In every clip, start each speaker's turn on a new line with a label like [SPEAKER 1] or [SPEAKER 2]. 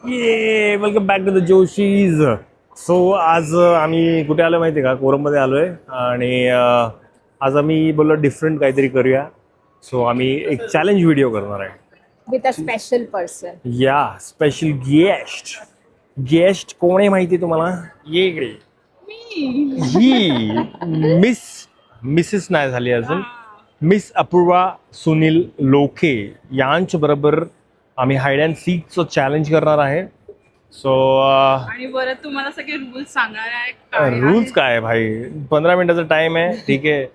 [SPEAKER 1] ये welcome back to the Joshis. So आज आम्ही कुठे आलो माहिती आहे का? कोरममध्ये आलो आहे आणि आज आम्ही बोललो डिफरंट काहीतरी करूया. सो आम्ही एक चॅलेंज व्हिडिओ करणार आहे.
[SPEAKER 2] With a special person.
[SPEAKER 1] या स्पेशल गेस्ट कोण आहे माहिती आहे तुम्हाला? ये इकडे. ही मिसेस नाही झाली अजून. मिस अपूर्वा सुनील लोखे यांच्या बरोबर आम्ही हाईड अँड सीकचं चॅलेंज करणार आहे. सो
[SPEAKER 3] आणि बरं तुम्हाला सगळे रूल्स सांगणार आहे.
[SPEAKER 1] रूल्स काय आहे भाई? 15 मिनिटाचा टाइम आहे, ठीक आहे.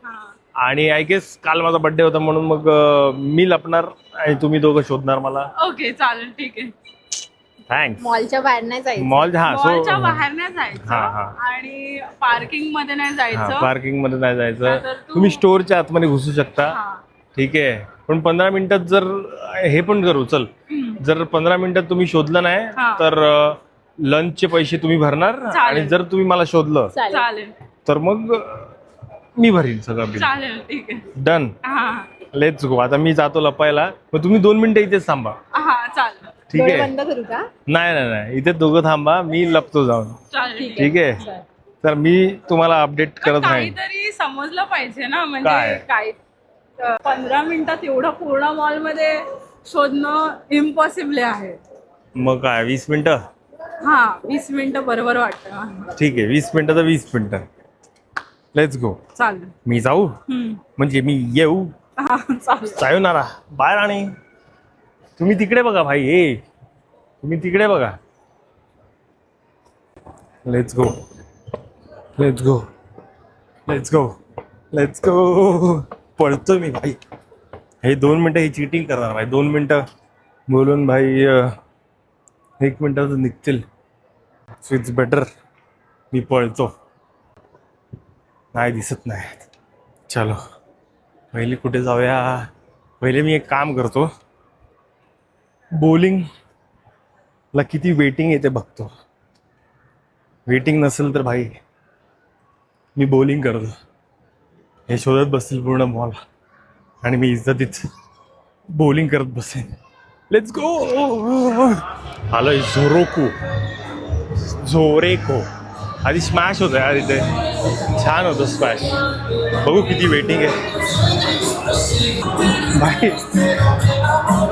[SPEAKER 1] आणि आय गेस काल माझा बर्थडे होता म्हणून मग मी लपणार आणि तुम्ही दोघं शोधणार मला.
[SPEAKER 3] ओके चालेल ठीक आहे.
[SPEAKER 1] थँक्स.
[SPEAKER 2] मॉलच्या बाहेर नाही जायचं.
[SPEAKER 1] मॉलच्या
[SPEAKER 3] मॉलच्या बाहेर नाही जायचं
[SPEAKER 1] हा.
[SPEAKER 3] आणि पार्किंग मध्ये नाही जायचं.
[SPEAKER 1] पार्किंग मध्ये नाही जायचं.
[SPEAKER 3] नाहीतर
[SPEAKER 1] तुम्ही स्टोअरच्या आतमध्ये घुसू शकता,
[SPEAKER 3] हा.
[SPEAKER 1] ठीक आहे. पण 15 मिनिटात जर हे पण करू चल. जर 15 मिनिटात तुम्ही शोधलं नाही
[SPEAKER 3] हा.
[SPEAKER 1] तर लंचचे पैसे तुम्ही भरणार.
[SPEAKER 3] चालेल.
[SPEAKER 1] आणि जर तुम्ही मला शोधलं
[SPEAKER 3] चालेल
[SPEAKER 1] तर मग मी भरीन सगळं बिल.
[SPEAKER 3] चालेल ठीक आहे.
[SPEAKER 1] डन.
[SPEAKER 3] हा
[SPEAKER 1] लेट्स गो. आता मी जातो लपायला, मग तुम्ही 2 मिनिटं इथेच थांबा,
[SPEAKER 3] हा चालेल
[SPEAKER 1] ठीक
[SPEAKER 2] डोळे
[SPEAKER 1] आहे?
[SPEAKER 2] बंद करू का?
[SPEAKER 1] नाही इथे दोघं थांबा, मी लपतो जाऊन,
[SPEAKER 3] चालेल.
[SPEAKER 1] ठीक आहे? तर मी तुम्हाला अपडेट करत राहीन.
[SPEAKER 3] काहीतरी समजलं पाहिजे ना, म्हणजे
[SPEAKER 1] काय?
[SPEAKER 3] काय 15 मिनिटात एवढं पूर्ण मॉल मध्ये शोधणं इम्पॉसिबल आहे.
[SPEAKER 1] मग काय 20 मिनिटं?
[SPEAKER 3] हा 20 मिनिटं बरोबर वाटतं.
[SPEAKER 1] ठीक आहे, 20 मिनिटं तर 20 मिनिटं. Let's go.
[SPEAKER 3] चालेल.
[SPEAKER 1] मी जाऊ म्हणजे मी येऊ.
[SPEAKER 3] हा चालेल.
[SPEAKER 1] सायोनारा. बाय राणी. तुम्ही तिकडे बघा भाई. हे तुम्ही तिकडे बघा. Let's go. Let's go. Let's go. Let's गो. पळतोय मी भाई. हे 2 मिनिटं ही चीटिंग करणार भाई. 2 मिनिटं बोलून भाई 1 मिनिटात निघतील. सो इट्स बेटर मी पळतो. नाही दिसत नाही. चलो पहिले कुठे जाऊया? पहिले मी एक काम करतो, बॉलिंगला किती वेटिंग येते बघतो. वेटिंग नसेल तर भाई मी बॉलिंग करतो. हे शोधत बसतील पूर्ण मॉल आणि मी इज्जतीत बॉलिंग करत बसेन. Let's go. आलोय झोरेको. आधी स्मॅश होतं यार इथे, छान होतं स्मॅश. बघू किती वेटिंग आहे भाई.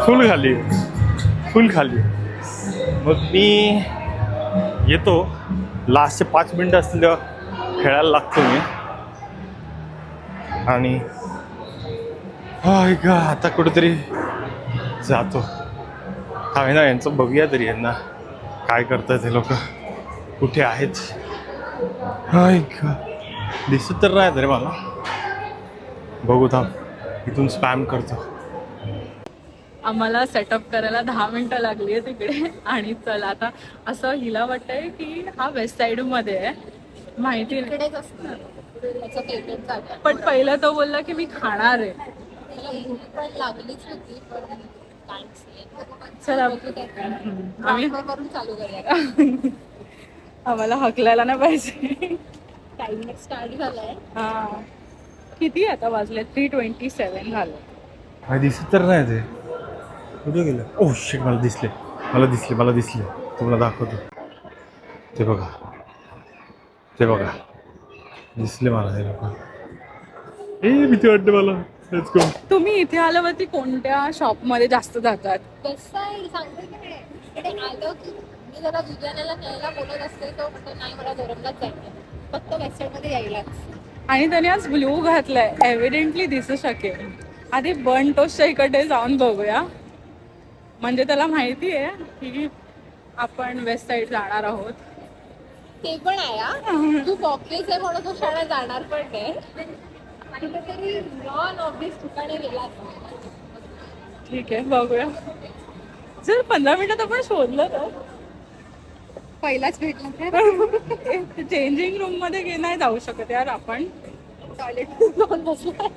[SPEAKER 1] फुल खाली. मग मी येतो. लास्टचे 5 मिनिटं असतील तेव्हा खेळायला लागतो मी. आणि का आता कुठेतरी जातो. हा ना, यांचं बघूया तरी यांना काय करतात हे लोक, कुठे आहेत. हाय का दिसत तर नाही रे मला. बघू थांब, इथून स्पॅम करतो.
[SPEAKER 3] आम्हाला सेटअप करायला 10 मिनिटं लागली आहे तिकडे. आणि चला आता असं हिला वाटतंय की हा वेस्ट साईड मध्ये आहे, माहिती नाही.
[SPEAKER 2] इकडेच असणार. त्याचं फेवरेट जागा.
[SPEAKER 3] पण पहिलं तो बोलला की मी खाणार आहे.
[SPEAKER 2] त्याला भूक पण लागलीच होती, पण can't say.
[SPEAKER 3] चला
[SPEAKER 2] बघू काय काय.
[SPEAKER 3] आम्ही
[SPEAKER 2] ट्रान्सफर करून चालू करूया.
[SPEAKER 3] आम्हाला हकलायला नाही पाहिजे.
[SPEAKER 2] टाइम स्टार्ट झालाय.
[SPEAKER 3] हा किती आता वाजले? 3:27 झालं.
[SPEAKER 1] काय दिसत तर नाही ते. कुठे गेलं? ओह शिट, मला दिसले. तुम्हाला दाखवतो. ते बघा दिसले मला हे लोक. भीती वाटते मला. Let's go.
[SPEAKER 3] तुम्ही इथे आल्यावरती कोणत्या शॉप मध्ये जास्त जातात?
[SPEAKER 2] कसं आहे सांगते की नाही, इकडे आलं की मी जरा दुधाण्याला न्यायला बोलत असते तो म्हणतो नाही मला गरमलाच जायचं, फक्त वेस्टर्नमध्ये यायलाच.
[SPEAKER 3] आणि त्याने आज ब्ल्यू घातलाय, एव्हिडेंटली दिसू शकेल. आधी बन टोस्टच्या इकडे जाऊन बघूया, म्हणजे त्याला माहिती आहे की आपण वेस्ट साईड जाणार आहोत.
[SPEAKER 2] ते पण आहे हा. तू ऑब्विस आहे म्हणून तो शाळा जाणार पण नाही. कुठेतरी नॉन ऑब्विस ठिकाणी गेला.
[SPEAKER 3] ठीक आहे बघूया. जर 15 मिनिटात आपण शोधलं तर
[SPEAKER 2] पहिलाच भेटला.
[SPEAKER 3] चेंजिंग रूम मध्ये नाही जाऊ शकत यार आपण.
[SPEAKER 2] टॉयलेट जाऊन बसला.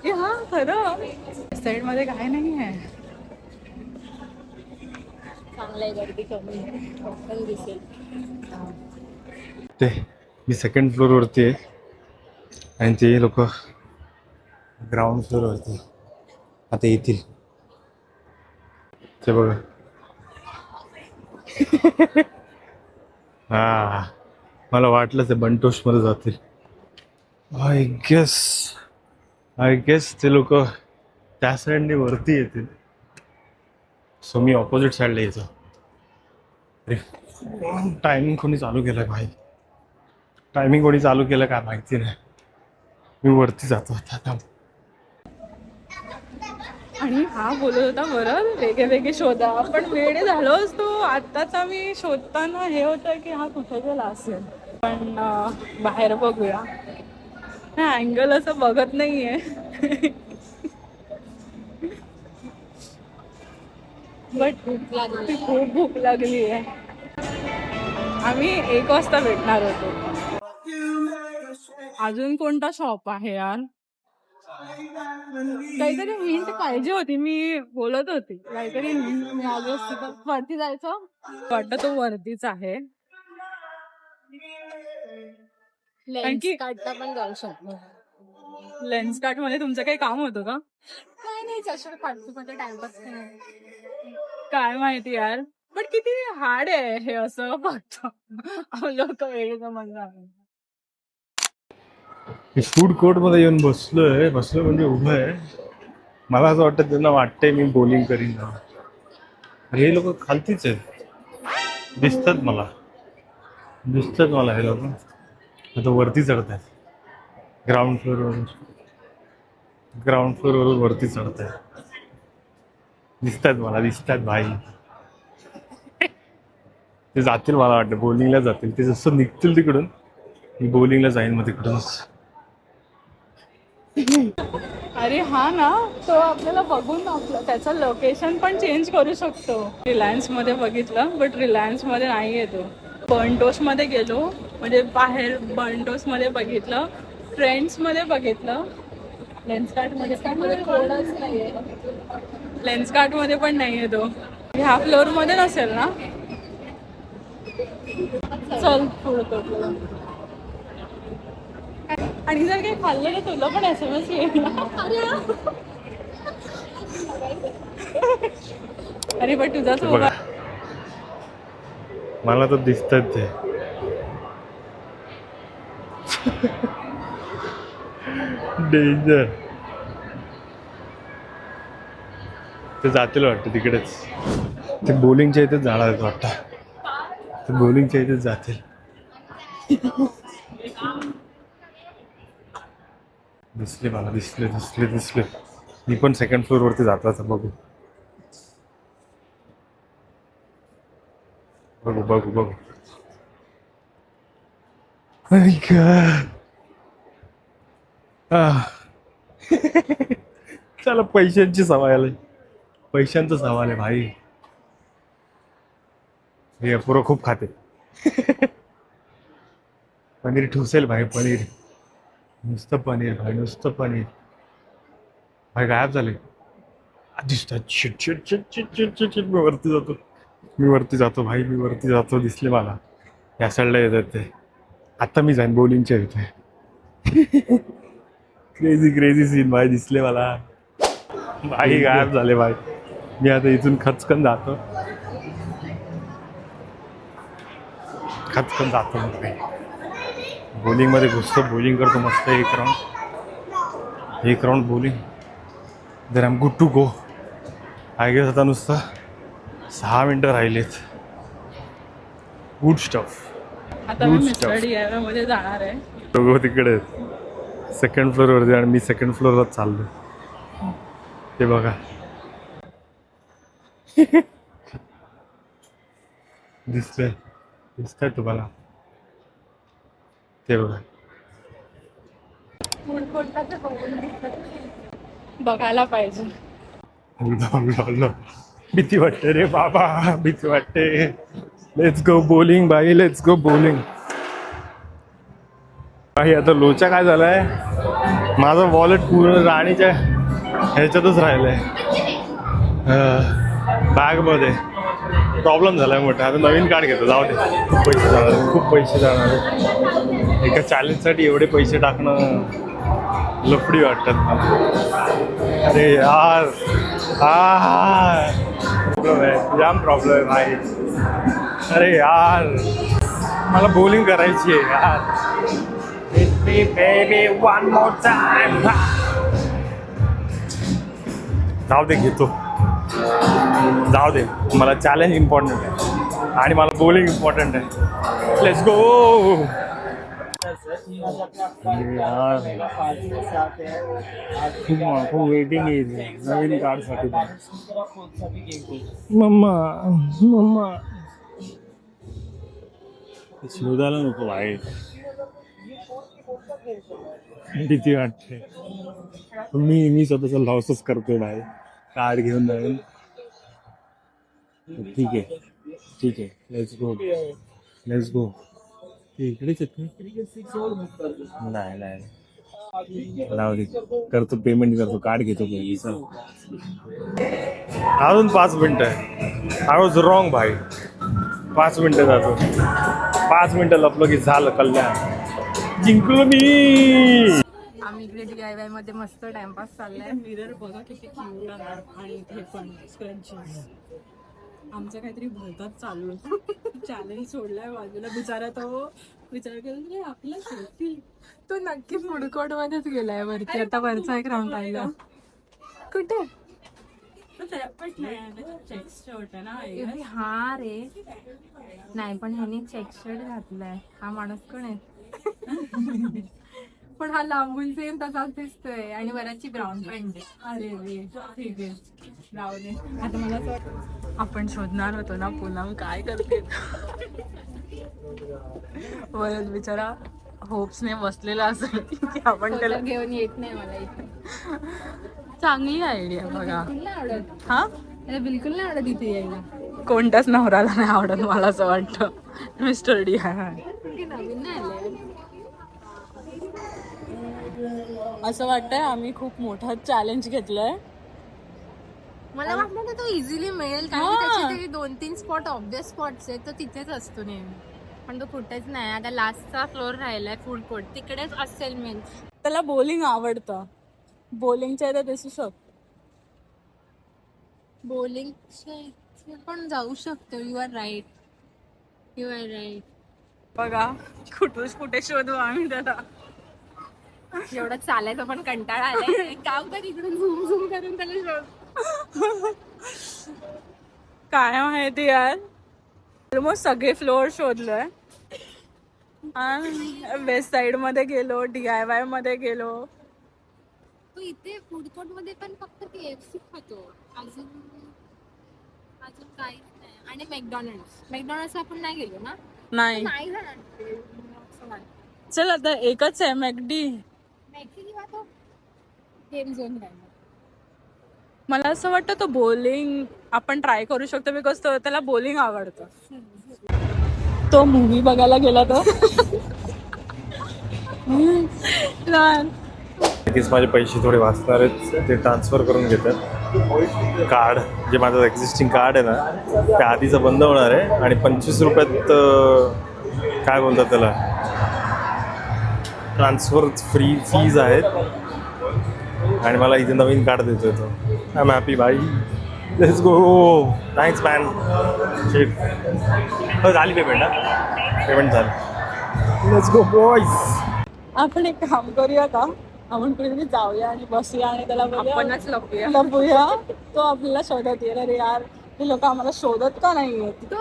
[SPEAKER 3] हा खरं साईड मध्ये काय नाही आहे.
[SPEAKER 2] चांगलंय, गर्दी कमी आहे, दिसेल.
[SPEAKER 1] ते मी सेकंड फ्लोअरवरती आहे आणि ते लोक ग्राउंड फ्लोअरवरती आता येतील. ते बघा हा मला वाटलं ते बंटोस्ट मध्ये जातील. आय गेस ते लोक त्या साईडने वरती येतील. सो मी ऑपोजिट साईडला यायचो. अरे टायमिंग कोणी चालू केलं भाई, टायमिंग कोणी चालू केलं काय माहिती नाही. मी वरती जातो आता.
[SPEAKER 3] आणि हा बोलत होता बरं वेगळे वेगळे शोधा, आपण वेडे झालो असतो. आत्ताच आम्ही शोधताना हे होतं की हा कुठे गेला असेल. पण बाहेर बघूया. हा अँगल असं बघत नाहीये. बट खूप भूक लागली आहे. आम्ही 1 वाजता भेटणार होतो. अजून कोणता शॉप आहे यार? काहीतरी हिंट पाहिजे होती. मी बोलत होती काहीतरी हिंट मिळाली असती तर. वरती जायचं वाटतं, तो वरतीच आहे.
[SPEAKER 2] काढता पण जाऊ शकतो.
[SPEAKER 3] लेन्स कार्ट मध्ये तुमचं काही काम होतं का?
[SPEAKER 2] काय नाही, चष्मा काढतो मध्ये टाइमपास.
[SPEAKER 3] काय माहिती यार. पण किती हार्ड आहे हे असं फक्त लोक वेगळं समजणार.
[SPEAKER 1] फूड कोर्ट मध्ये येऊन बसलोय म्हणजे उभं आहे. मला असं वाटतं त्यांना वाटतंय मी बॉलिंग करीन ना. हे लोक खालतीच आहेत, दिसतात मला हे लोक. आता वरती चढत आहेत ग्राउंड फ्लोअरवरून वरती चढत आहेत. दिसतात भाई. ते जातील मला वाटतं, बॉलिंगला जातील. ते जसं निघतील तिकडून मी बॉलिंगला जाईन मग तिकडूनच.
[SPEAKER 3] अरे हा ना, तो आपल्याला बघून आपलं त्याचं लोकेशन पण चेंज करू शकतो. रिलायन्स मध्ये बघितलं बट रिलायन्स मध्ये नाही येतो. बर्नटोस मध्ये गेलो, म्हणजे बाहेर बर्नटोस मध्ये बघितलं, ट्रेंड्स मध्ये बघितलं. लेन्सकार्ट मध्ये
[SPEAKER 2] कोणच नाहीये.
[SPEAKER 3] लेन्सकार्ट मध्ये पण नाही येतो. ह्या फ्लोअर मध्ये नसेल ना. चल फूड कोर्टला. आणि जर काही खाल्लं तर तुला पण SMS येईल ना. अरे पण तुझाच
[SPEAKER 1] ते बघा, मला तर दिसतात ते. डेंजर. ते जातील वाटतं तिकडेच. ते बॉलिंगच्या इथेच जाणार आहेत वाटतं. ते बॉलिंगच्या इथेच जातील. दिसले मला, दिसले. मी पण सेकंड फ्लोअर वरती जातो आता. बघू. चला, पैशांची सवय आली. पैशांचा सवाल आहे भाई. हे अपुरं खूप खाते. पनीर ठुसेल भाई, पनीर. नुसतं पनीर भाई गायब झाले. दिसतात. शिट. मी वरती जातो भाई. दिसले मला. या साईडला येतात ते. आता मी जाईन बॉलिंगच्या इथे. क्रेझी सीन भाई. दिसले मला भाई, गायब झाले भाई. मी आता इथून खचकन जातो. बॉलिंग मध्ये घुसतो, बॉलिंग करतो मस्त. एक round bowling. Then I am good to go. I guess आता नुसतं 6 मिनिटं राहिलेत. Good stuff.
[SPEAKER 3] आता मी मिस्टर DIY मध्ये जाणार आहे.
[SPEAKER 1] दोघं तिकडे सेकंड फ्लोअरवरती आणि मी सेकंड फ्लोअरलाच चाललो. ते बघा. दिसतंय तुम्हाला? ते बघा.
[SPEAKER 3] बघायला पाहिजे.
[SPEAKER 1] भीती वाटते रे बाबा, भीती वाटते. लेट्स गो बॉलिंग भाई, लेट्स गो बॉलिंग भाई. आता लोचा काय झालाय, माझं वॉलेट पूर्ण राणीच्या ह्याच्यातच राहिलंय, बॅगमध्ये. प्रॉब्लेम झालाय मोठा. आता नवीन कार्ड घेतो. जाऊ दे, खूप पैसे जाणार. एका चॅलेंजसाठी एवढे पैसे टाकणं लफडी वाटतात मला. अरे यार, प्रॉब्लेम आहे, जाम प्रॉब्लेम आहे भाई. अरे यार मला बॉलिंग करायची आहे यार. Hit me baby one more time. जाऊ दे घेतो. जाऊ दे मला चॅलेंज इम्पॉर्टंट आहे आणि मला बॉलिंग इम्पॉर्टंट आहे. Let's go. खूप वेटिंग आहे नवीन कार्डसाठी. मम्मा मम्मा शोधायला नको बाहेर. भीती वाटते. मी स्वतःचा लॉसच करतोय बाहेर कार्ड घेऊन नवीन. ठीक आहे ठीक आहे. लेट्स गो लेट्स गो. इकडेच नाही नाही राहू दे. करतो पेमेंट करतो कार्ड घेतो. अजून 5 मिनिटं आहे. आय वॉज रॉंग भाई. 5 मिनिटं जातो. 5 मिनिटं लपलो की झालं कल्याण. जिंकलो मी.
[SPEAKER 3] आम्ही इकडे DIY मध्ये मस्त टाइमपास चाललाय. मिरर बघा किती क्यूट आहे आणि इथे पण स्क्रंचीज. आमचं काहीतरी भरतात चालू चॅलेंज सोडलाय बाजूला. बिचारा तो विचार केला आपला शेवटी तो नक्की फूड कोर्ट मध्येच गेलाय वरती. आता वरचा एक राऊंड राहिला. कुठे चेक शर्ट आहे ना.
[SPEAKER 2] हा रे नाही पण ह्यानी चेक शर्ट घातलाय. हा माणूस कोण आहे? पण हा लांबून सेम तसाच दिसतोय आणि वराची ब्राऊन पॅन्ट आहे.
[SPEAKER 3] अरे रे ठीक आहे राहू दे. आता मला असं वाटतं आपण शोधणार होतो ना पूनम काय करते. वरच बिचारा होप्सने बसलेला असेल की आपण त्याला
[SPEAKER 2] घेऊन येत नाही मला इथे.
[SPEAKER 3] चांगली आयडिया बघा.
[SPEAKER 2] बिलकुल नाही आवडत.
[SPEAKER 3] हा
[SPEAKER 2] मला बिलकुल नाही आवडत इथे यायला.
[SPEAKER 3] कोणत्याच नवऱ्याला नाही आवडत मला असं वाटतं. मिस्टर DIY
[SPEAKER 2] नवीन नाही आलंय.
[SPEAKER 3] असं वाटतंय आम्ही खूप मोठा चॅलेंज घेतलाय.
[SPEAKER 2] मला वाटलं ना तो इझिली मिळेल कारण की त्याचे तरी 2-3 स्पॉट ऑब्विस स्पॉट्स आहेत. तो तिथेच असतो नेहमी पण तो कुठेच नाही. आता लास्टचा फ्लोर राहिलाय फूड कोर्ट तिकडेच असेल मीन्स.
[SPEAKER 3] त्याला बॉलिंग आवडतं. बॉलिंगच्या इथे दिसू शकतो.
[SPEAKER 2] बॉलिंग पण जाऊ शकतो. You are right.
[SPEAKER 3] बघा कुठे शोधू आम्ही त्याला.
[SPEAKER 2] एवढं चालायचा पण कंटाळा आलाय. एक काम कर इकडून झूम करून त्याला शोध.
[SPEAKER 3] काय माहिती यार. ऑलमोस्ट सगळे फ्लोअर शोधलोय. वेस्ट साइड मध्ये गेलो. DIY मध्ये गेलो.
[SPEAKER 2] तो इथे फूड कोर्ट मध्ये पण फक्त KFC खातो. अजून काहीच नाही. आणि मॅकडॉनल्ड्स आपण नाही गेलो ना.
[SPEAKER 3] नाही
[SPEAKER 2] नाही जाणार.
[SPEAKER 3] चल आता एकच आहे McD.
[SPEAKER 2] मॅक्सी किंवा तो गेम झोन राहिला.
[SPEAKER 3] मला असं वाटतं तो बॉलिंग आपण ट्राय करू शकतो बिकॉज त्याला बॉलिंग आवडतं. तो मूवी बघायला गेला तो.
[SPEAKER 1] नक्कीच माझे पैसे थोडे वाचणार आहेत. ते ट्रान्सफर करून घेतात. कार्ड जे माझं एक्झिस्टिंग कार्ड आहे ना ते आधीचं बंद होणार आहे आणि 25 रुपयात काय बोलतात त्याला ट्रान्सफर फ्री फीज आहेत आणि मला इथे नवीन कार्ड देतोय तो. आय एम हॅपी भाई. Let's go. Thanks man. Chef हो झाली पेमेंट. पेमेंट झाली. Let's go boys.
[SPEAKER 3] आपण एक काम करूया का. आपण कुठेतरी जाऊया आणि बसूया आणि त्याला
[SPEAKER 2] आपणच
[SPEAKER 3] लपूया. तो आपल्याला शोधत येईल. अरे यार हे लोक आम्हाला शोधत का नाही येत.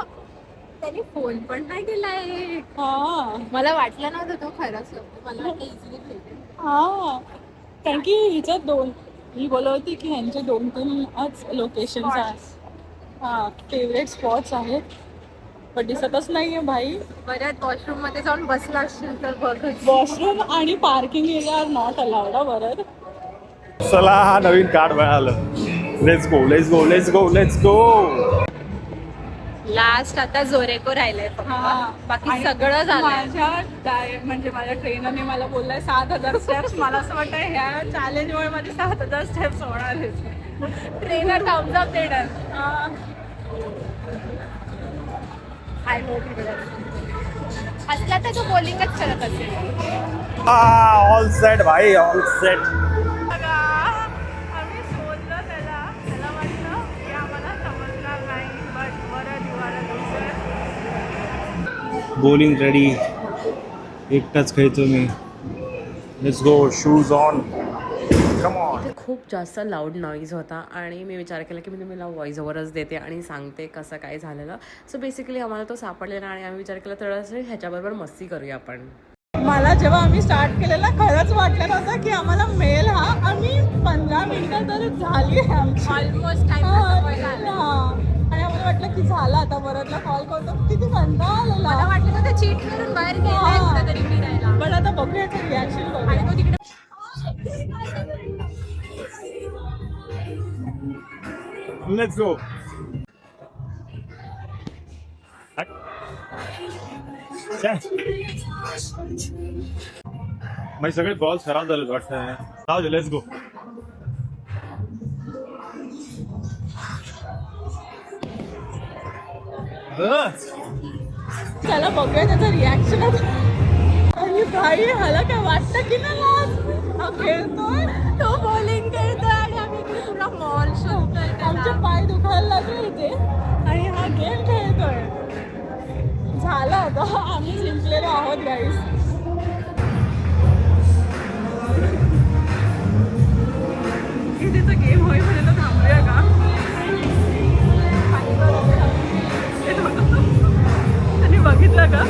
[SPEAKER 2] त्याने फोन पण नाही केलाय.
[SPEAKER 3] हा
[SPEAKER 2] मला वाटलं नव्हतं तो खरंच मला वाटलं इझिली भेटेल.
[SPEAKER 3] हा कारण की हिच्यात ही बोलत होती की ह्यांचे 2-3च लोकेशन हा फेवरेट स्पॉट्स आहेत पण दिसतच नाहीये भाई.
[SPEAKER 2] बऱ्याच वॉशरूम मध्ये जाऊन बसला असशील तर बघ.
[SPEAKER 3] वॉशरूम आणि parking area are not allowed बरं.
[SPEAKER 1] चला हा नवीन कार्ड मिळालं. Let's go let's go let's go let's go.
[SPEAKER 2] Last आता जोरेको राहिलंय बाकी सगळं झालं.
[SPEAKER 3] म्हणजे माझ्या ट्रेनरने मला बोललाय 7,000 स्टेप्स. मला असं वाटतं ह्या चॅलेंजमुळे माझे 7,000 स्टेप्स होणार आहेत.
[SPEAKER 2] ट्रेनर थम्स अप देणार. आय होप असला तर तो बॉलिंगच करत असेल.
[SPEAKER 1] ऑल सेट भाई ऑल सेट.
[SPEAKER 3] आम्ही शोधलं त्याला वाटलं की आम्हाला समजणार नाही बट बरं दिवाळा लवकर
[SPEAKER 1] बॉलिंग रेडी, एकटाच खेळतो मी. Let's go, shoes on, come on.
[SPEAKER 4] इथे खूप जास्त लाऊड नॉईज होता आणि मी विचार केला की मी तुम्हाला व्हॉइस ओव्हरच देते आणि सांगते कसं काय झालेलं. सो बेसिकली आम्हाला तो सापडलेला आणि आम्ही विचार केला थोडंसं ह्याच्याबरोबर मस्ती करूया आपण.
[SPEAKER 3] मला जेव्हा आम्ही स्टार्ट केलेला खरंच वाटलं नव्हतं की आम्हाला मेल हा. आम्ही 15 मिनिटं तर झाली आमची
[SPEAKER 2] ऑलमोस्ट
[SPEAKER 3] आणि आम्हाला वाटलं की झालं आता परतला कॉल करतो. किती कंटाळा आलेला.
[SPEAKER 2] मला वाटलं तर चीट करून बाहेर गेलाय कुठेतरी फिरायला.
[SPEAKER 3] पण आता बघूया ते रिॲक्शन बघूया.
[SPEAKER 2] आणि तो तिकडे
[SPEAKER 1] लेट्स गो. माझे सगळे बॉल्स खराब झाले वाटतं. जाऊ दे, लेट्स गो.
[SPEAKER 3] चला बघूया त्याचं रिॲक्शन. आणि भाई ह्याला काय वाटतं की नाही लाज हा खेळतोय.
[SPEAKER 2] तो बॉलिंग करतोय आणि आम्ही इकडे पुरा मॉल शोधतोय.
[SPEAKER 3] आमचे पाय दुखायला लागले इथे आणि हा गेम खेळतोय. झालं आता आम्ही जिंकलेलो आहोत गाईस. तिथं गेम होईपर्यंत थांबूया का. आणि बघितलं का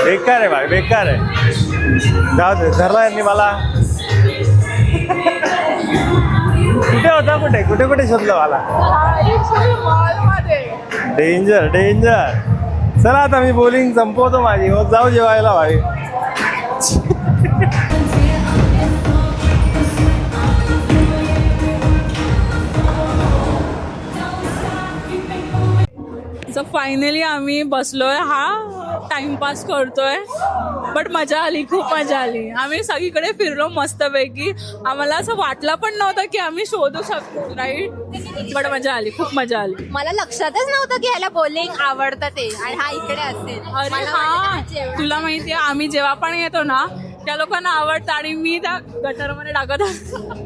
[SPEAKER 1] बेकार आहे भाई, बेकार आहे. जाऊ दे, धरला यांनी मला. कुठे होता, कुठे कुठे कुठे शोधलं मला.
[SPEAKER 3] मॉलमध्ये.
[SPEAKER 1] Danger danger. चला आता मी बॉलिंग संपवतो माझी, मग जाऊ जेवायला भाई.
[SPEAKER 3] सो फायनली आम्ही बसलोय. हा टाइमपास करतोय बट मजा आली, खूप मजा आली. आम्ही सगळीकडे फिरलो मस्तपैकी. आम्हाला असं वाटलं पण नव्हतं की आम्ही शोधू शकतो राईट. बट मजा आली, खूप मजा आली.
[SPEAKER 2] मला लक्षातच नव्हतं की ह्याला बॉलिंग आवडतं ते आणि हा इकडे असेल.
[SPEAKER 3] अरे
[SPEAKER 2] मला
[SPEAKER 3] हा
[SPEAKER 2] वाटलं जेवण.
[SPEAKER 3] तुला माहितीये आम्ही जेव्हा पण येतो ना त्या लोकांना आवडतं आणि मी त्या गटरमध्ये टाकत असतो.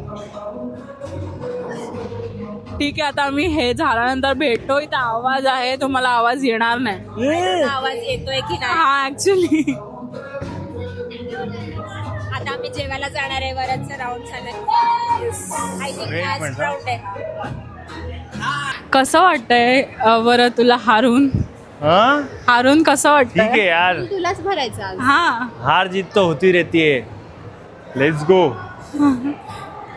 [SPEAKER 3] ठीक आहे आता आम्ही हे झाल्यानंतर भेटतो. इथं आवाज आहे, तुम्हाला आवाज येणार नाही.
[SPEAKER 2] आवाज येतोय की नाही.
[SPEAKER 3] हा ऍक्च्युली
[SPEAKER 2] आता आम्ही जेवायला जाणार आहे. वरच राऊंड झालाय. आय थिंक
[SPEAKER 1] Great
[SPEAKER 2] लास्ट
[SPEAKER 1] म्हणता.
[SPEAKER 2] राऊंड आहे.
[SPEAKER 3] कसं वाटतंय बरं तुला हारून
[SPEAKER 1] हा
[SPEAKER 3] कसं
[SPEAKER 1] ठीक
[SPEAKER 3] वाटतंय.
[SPEAKER 1] आहे यार,
[SPEAKER 2] तुलाच भरायचं आज.
[SPEAKER 3] हा
[SPEAKER 1] हार जीत तो होती रहती है. Let's go.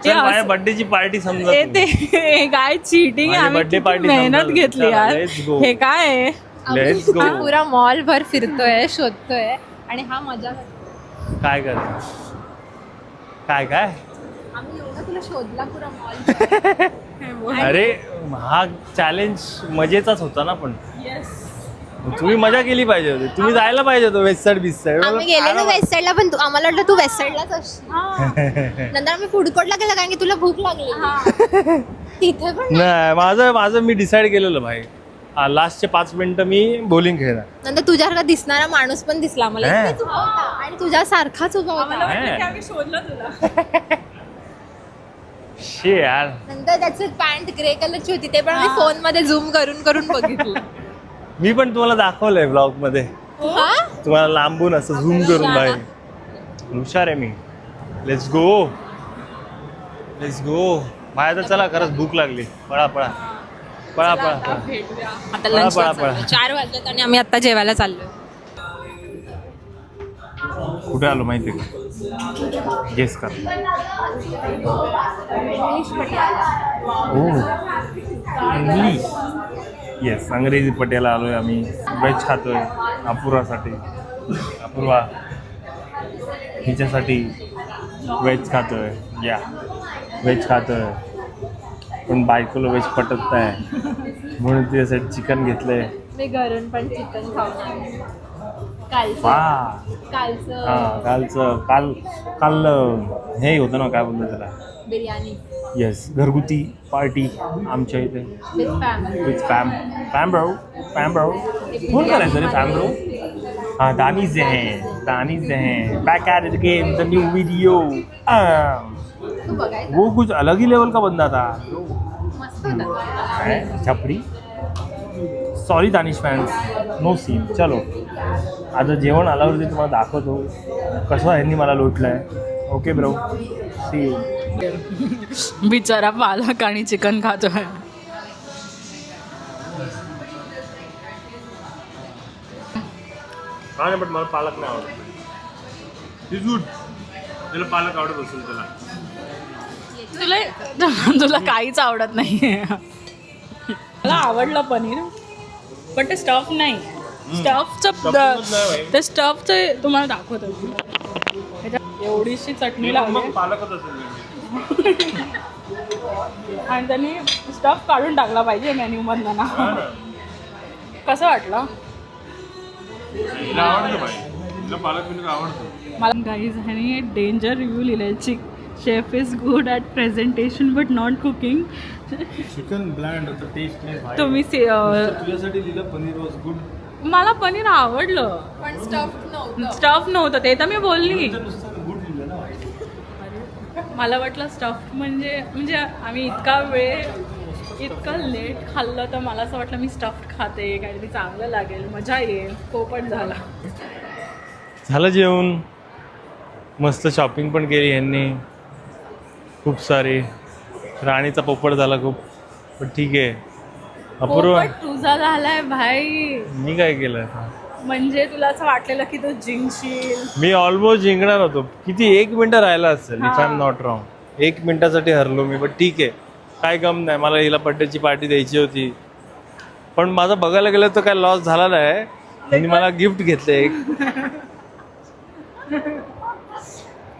[SPEAKER 1] चल माझ्या बर्थडेची पार्टी समजा तू.
[SPEAKER 3] ते काय चीटिंग.
[SPEAKER 1] माझी
[SPEAKER 3] आम्ही
[SPEAKER 1] birthday
[SPEAKER 3] किती
[SPEAKER 1] party
[SPEAKER 3] मेहनत
[SPEAKER 1] समजा.
[SPEAKER 3] घेतली
[SPEAKER 1] चला,
[SPEAKER 3] यार.
[SPEAKER 1] let's go.
[SPEAKER 3] हे काय आहे.
[SPEAKER 1] Let's go.
[SPEAKER 2] आम्ही पुरा मॉल भर फिरतोय, शोधतोय आणि हा मजा करतोय.
[SPEAKER 1] काय कर काय काय
[SPEAKER 2] आम्ही एवढा तुला शोधला पुरा मॉल.
[SPEAKER 1] अरे हा चॅलेंज मजेचाच होता ना. पण
[SPEAKER 3] येस
[SPEAKER 1] तुम्ही मजा केली पाहिजे होती. तुम्ही जायला पाहिजे होतं वेस्ट साईड बीच साईड.
[SPEAKER 2] आम्ही गेलेलो वेस्ट साईडला पण आम्हाला वाटलं तू वेस्ट साईडलाच असशील. नंतर आम्ही फूड कोर्टला गेलो कारण की तुला भूक लागली. तिथे पण
[SPEAKER 1] नाही, माझं मी डिसाईड केलेलं भाई. लास्टचे 5 मिनिटं मी बॉलिंग खेळणार.
[SPEAKER 2] नंतर तुझ्यासारखा दिसणारा माणूस पण दिसला मला.
[SPEAKER 1] हे?
[SPEAKER 2] इकडेच उभा होता आणि तुझ्यासारखाच उभा
[SPEAKER 3] आम्हाला
[SPEAKER 2] होता.
[SPEAKER 3] वाटलं की आम्ही शोधलं तुला.
[SPEAKER 1] शे यार.
[SPEAKER 2] नंतर त्याची पॅन्ट ग्रे कलरची होती ते पण मी फोन मध्ये झूम करून करून बघितलं.
[SPEAKER 1] मी पण तुम्हाला दाखवलंय ब्लॉग मध्ये,
[SPEAKER 2] हा?
[SPEAKER 1] तुम्हाला लांबून असं झूम करून भाई. हुशार आहे मी. लेट्स गो, लेट्स गो. माझ्या तर चला, खरंच भूक लागली. पळा पळा पळा पळा पळा.
[SPEAKER 3] भेटूया.
[SPEAKER 2] आता
[SPEAKER 1] पळा,
[SPEAKER 2] लंच
[SPEAKER 1] पळा, पळा.
[SPEAKER 2] 4 वाजलेत आणि आम्ही आता जेवायला चाललोय.
[SPEAKER 1] कुठे आलो माहिती का? गेस कर. इंग्लिश. येस, अंग्रेजी पट्याला आलोय आम्ही. व्हेज खातोय अपूर्वासाठी. अपूर्वा हिच्यासाठी व्हेज खातोय. या व्हेज खातोय पण बायकोला व्हेज पटत नाही म्हणून तिच्यासाठी चिकन घेतलंय.
[SPEAKER 2] मी घरून पण चिकन खाऊन
[SPEAKER 1] वा.
[SPEAKER 2] कालचं
[SPEAKER 1] हा काल हे होतं ना, काय बोलतो त्याला,
[SPEAKER 2] बिर्याणी
[SPEAKER 1] येस, घरगुती पार्टी आमच्या इथे
[SPEAKER 2] with family.
[SPEAKER 1] With fam bro. कोण करायचं रे fam bro? Danny Zayn back at it again, the new video.
[SPEAKER 2] तू बघायचं
[SPEAKER 1] वो कुछ अलग ही लेवल का बंदा था.
[SPEAKER 2] मस्त होता.
[SPEAKER 1] छपरी. Sorry Danish fans, no scene. चलो आता जेवण आल्यावरती तुम्हाला दाखवतो कसं ह्यांनी मला लोटलंय. Okay bro, see you.
[SPEAKER 3] बिचारा पालक आणि चिकन खातोय.
[SPEAKER 1] हा नाही, पण मला पालक नाही आवडत. Is good. त्याला पालक आवडत असेल त्याला.
[SPEAKER 3] तुला काहीच आवडत नाही. मला आवडलं पनीर, पण ते स्टफ नाही. स्टफचं ते स्टफचं तुम्हाला दाखवतो. त्याच्यात एवढीशी चटणी
[SPEAKER 1] मग
[SPEAKER 3] लागली
[SPEAKER 1] पालकच असेल.
[SPEAKER 3] आणि त्यांनी स्टफ काढून टाकला पाहिजे मेन्यू मधनं ना. कसं वाटलं?
[SPEAKER 1] तिला आवडतं भाई, तिला पालक बिलक आवडतं.
[SPEAKER 3] मला गाईज ह्याने डेंजर रिव्ह्यू लिहिलाय. Chef is good at presentation but not cooking.
[SPEAKER 1] Chicken bland होतं, टेस्ट नाही भाई.
[SPEAKER 3] तुम्ही
[SPEAKER 1] तुझ्यासाठी लिहिलं पनीर वॉज गुड.
[SPEAKER 3] मला पनीर आवडलं,
[SPEAKER 2] पण स्टफ नव्हतं.
[SPEAKER 3] स्टफ नव्हतं ते तर मी बोलली.
[SPEAKER 1] नुसतं गुड लिहिलं ना.
[SPEAKER 3] मला वाटलं स्टफ म्हणजे आम्ही इतका लेट खाल्लं तर मला असं वाटलं मी स्टफ खाते, काहीतरी चांगलं लागेल, मजा येईल. पोपट झाला.
[SPEAKER 1] झालं जेवण, मस्त शॉपिंग पण केली यांनी खूप सारी. राणीचा पोपट झाला खूप, पण ठीक आहे. अपूर्व,
[SPEAKER 3] पोपट तुझा झालाय भाई.
[SPEAKER 1] मी काय केलं?
[SPEAKER 3] म्हणजे तुला असं वाटलेलं की तू जिंकशील.
[SPEAKER 1] मी ऑलमोस्ट जिंकणार होतो. किती 1 मिनिटं राहिला असेल, if I am not wrong. 1 मिनिटासाठी हरलो मी, पण ठीक आहे, काय गम नाही. मला हिला बड्डेची पार्टी द्यायची होती, पण माझं बघायला गेलं तर काय लॉस झाला नाही. त्यांनी मला गिफ्ट घेतलं, एक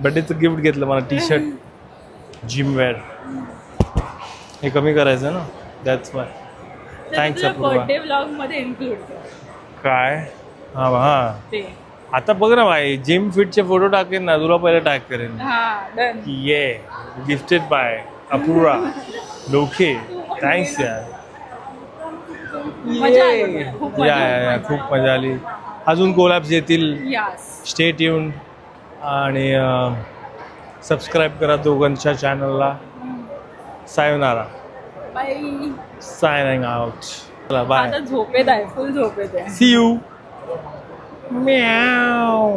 [SPEAKER 1] बड्डेचं गिफ्ट घेतलं मला, टी शर्ट जिमवेअर. हे कमी करायचं ना, that's why. Thanks Apurva.
[SPEAKER 3] Birthday vlog मध्ये इन्क्लूड
[SPEAKER 1] काय? हा
[SPEAKER 3] ते.
[SPEAKER 1] आता बघ ना भाई, जिम फिटचे फोटो टाकेन ना, तुला पहिले टॅग करेन.
[SPEAKER 3] डन.
[SPEAKER 1] ये गिफ्टेड बाय अपूर्वा लोके. थँक्स यार.
[SPEAKER 3] मजा आली. खूप मजा
[SPEAKER 1] या खूप मजा आली. अजून कोलॅब्स येतील,
[SPEAKER 3] यस.
[SPEAKER 1] Stay tune. आणि सबस्क्राईब करा दोघांच्या चॅनलला. सायोनारा.
[SPEAKER 3] बाय.
[SPEAKER 1] Signing out. चला बाय.
[SPEAKER 3] आता झोपेत आहे, फुल झोपेत आहे.
[SPEAKER 1] See you. म्याव.